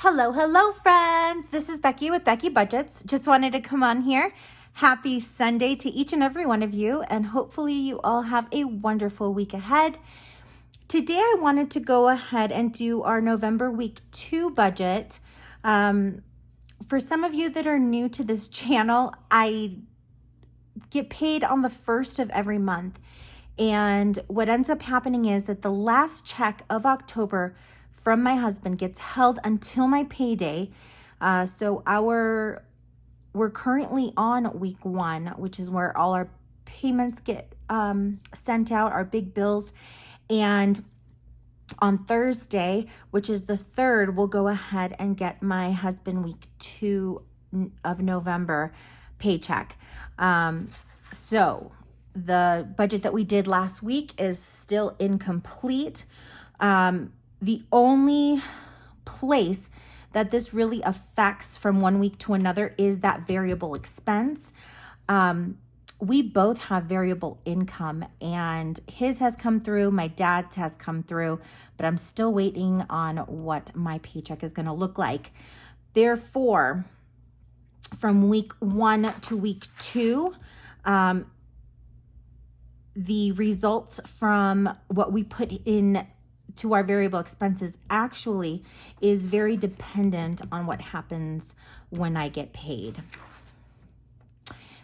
Hello, friends. This is Becky with Becky Budgets. Just wanted to come on here. Happy Sunday to each and every one of you, and hopefully you all have a wonderful week ahead. Today, I wanted to go ahead and do our November week 2 budget. For some of you that are new to this channel, I get paid on the first of every month. And what ends up happening is that the last check of October from my husband gets held until my payday. So we're currently on week 1, which is where all our payments get sent out, our big bills. And on Thursday, which is the 3rd, we'll go ahead and get my husband week 2 of November paycheck. So the budget that we did last week is still incomplete. The only place that this really affects from one week to another is that variable expense. We both have variable income, and his has come through, my dad's has come through, but I'm still waiting on what my paycheck is going to look like. Therefore, from week 1 to week 2, the results from what we put in to our variable expenses actually is very dependent on what happens when I get paid.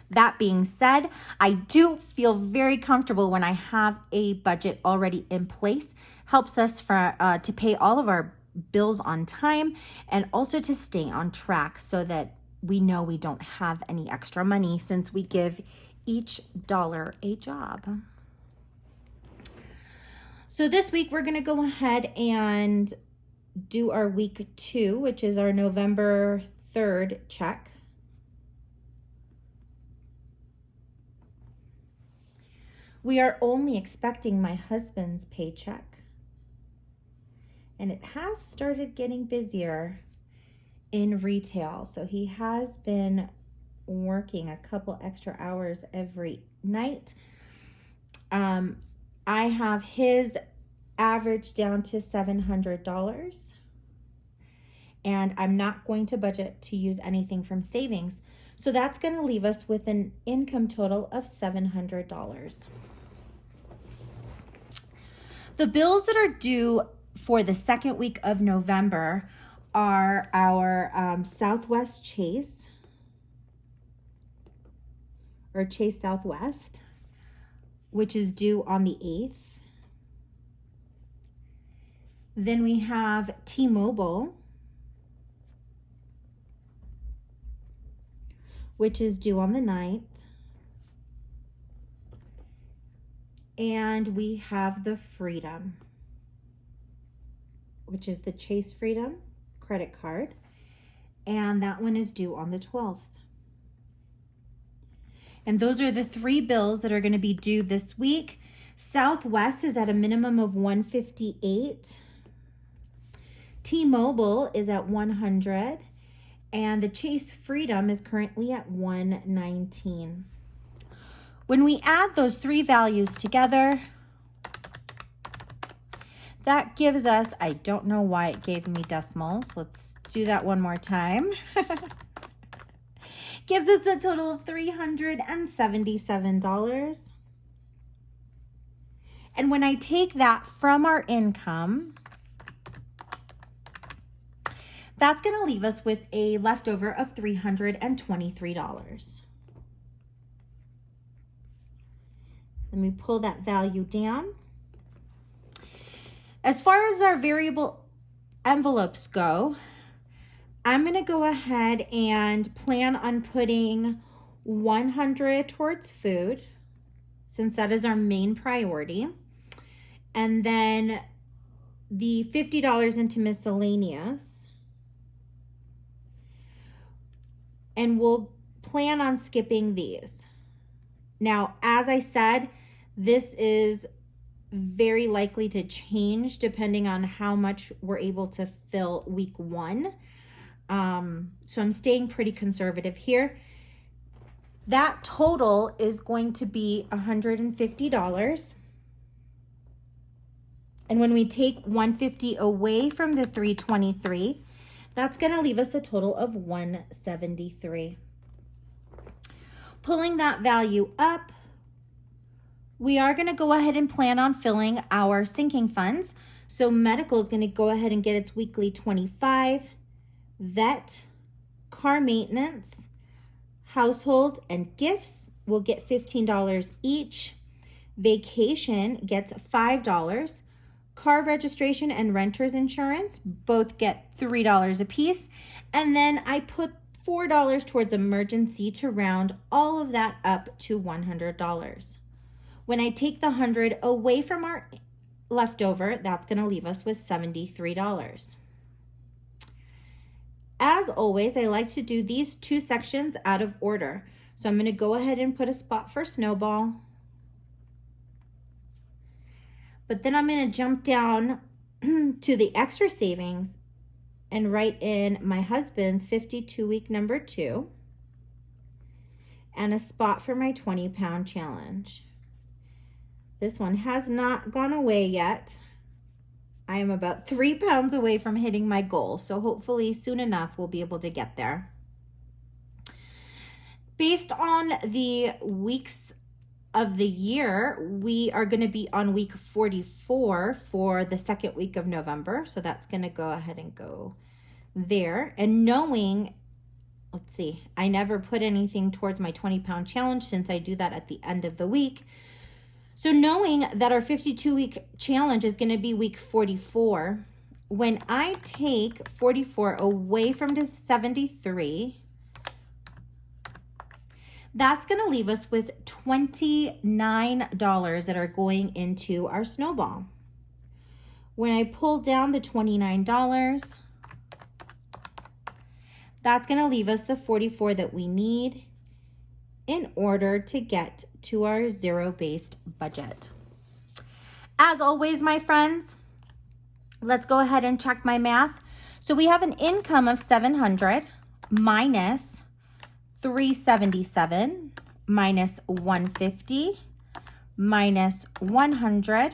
That being said, I do feel very comfortable when I have a budget already in place. Helps us to pay all of our bills on time and also to stay on track so that we know we don't have any extra money since we give each dollar a job. So this week we're going to go ahead and do our week 2, which is our November 3rd check. We are only expecting my husband's paycheck, and it has started getting busier in retail. So he has been working a couple extra hours every night. I have his average down to $700, and I'm not going to budget to use anything from savings. So that's going to leave us with an income total of $700. The bills that are due for the second week of November are our Southwest Chase, or Chase Southwest, which is due on the 8th. Then we have T-Mobile, which is due on the 9th. And we have the Freedom, which is the Chase Freedom credit card. And that one is due on the 12th. And those are the 3 bills that are going to be due this week. Southwest is at a minimum of $158. T-Mobile is at $100. And the Chase Freedom is currently at $119. When we add those 3 values together, that gives us, I don't know why it gave me decimals. Let's do that one more time. Gives us a total of $377. And when I take that from our income, that's going to leave us with a leftover of $323. Let me pull that value down. As far as our variable envelopes go, I'm going to go ahead and plan on putting $100 towards food, since that is our main priority. And then the $50 into miscellaneous. And we'll plan on skipping these. Now, as I said, this is very likely to change depending on how much we're able to fill week 1. So I'm staying pretty conservative here. That total is going to be $150. And when we take $150 away from the $323, That's going to leave us a total of $173. Pulling that value up, we are going to go ahead and plan on filling our sinking funds. So medical is going to go ahead and get its weekly $25. Vet, car maintenance, household, and gifts will get $15 each. Vacation gets $5. Car registration and renter's insurance both get $3 a piece. And then I put $4 towards emergency to round all of that up to $100. When I take the $100 away from our leftover, that's going to leave us with $73. As always, I like to do these two sections out of order. So I'm going to go ahead and put a spot for Snowball. But then I'm going to jump down to the extra savings and write in my husband's 52-week number 2 and a spot for my 20-pound challenge. This one has not gone away yet. I am about 3 pounds away from hitting my goal, so hopefully soon enough we'll be able to get there. Based on the weeks of the year, we are going to be on week 44 for the second week of November. So that's going to go ahead and go there. And knowing, let's see, I never put anything towards my 20-pound challenge since I do that at the end of the week. So knowing that our 52-week challenge is going to be week 44, when I take 44 away from the 73, that's going to leave us with $29 that are going into our Snowball. When I pull down the $29, that's going to leave us the 44 that we need in order to get to our zero-based budget. As always, my friends, let's go ahead and check my math. So we have an income of $700 minus $377 minus $150 minus $100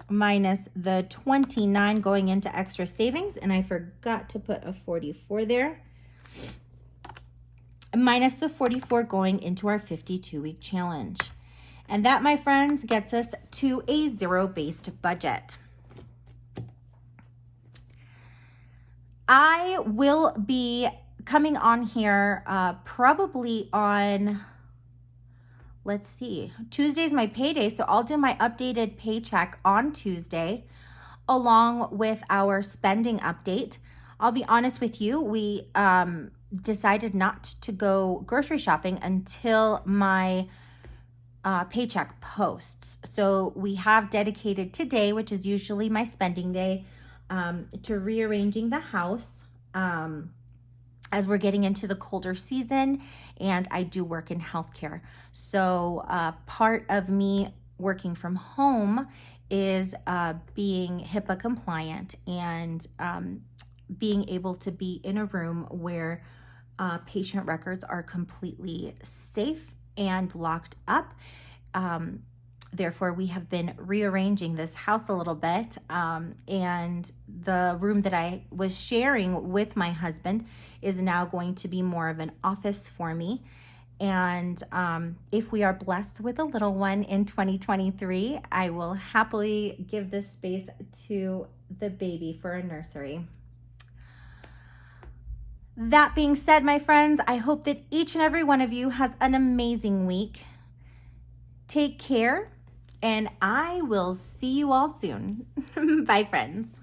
minus the $29 going into extra savings, and I forgot to put a 44 there, minus the 44 going into our 52-week challenge. And that, my friends, gets us to a zero-based budget. I will be coming on here probably on, let's see, Tuesday's my payday, so I'll do my updated paycheck on Tuesday along with our spending update. I'll be honest with you, we decided not to go grocery shopping until my paycheck posts. So we have dedicated today, which is usually my spending day, to rearranging the house as we're getting into the colder season, and I do work in healthcare. So part of me working from home is being HIPAA compliant and being able to be in a room where patient records are completely safe and locked up. Therefore, we have been rearranging this house a little bit, and the room that I was sharing with my husband is now going to be more of an office for me. And if we are blessed with a little one in 2023, I will happily give this space to the baby for a nursery. That being said, my friends, I hope that each and every one of you has an amazing week. Take care, and I will see you all soon. Bye, friends.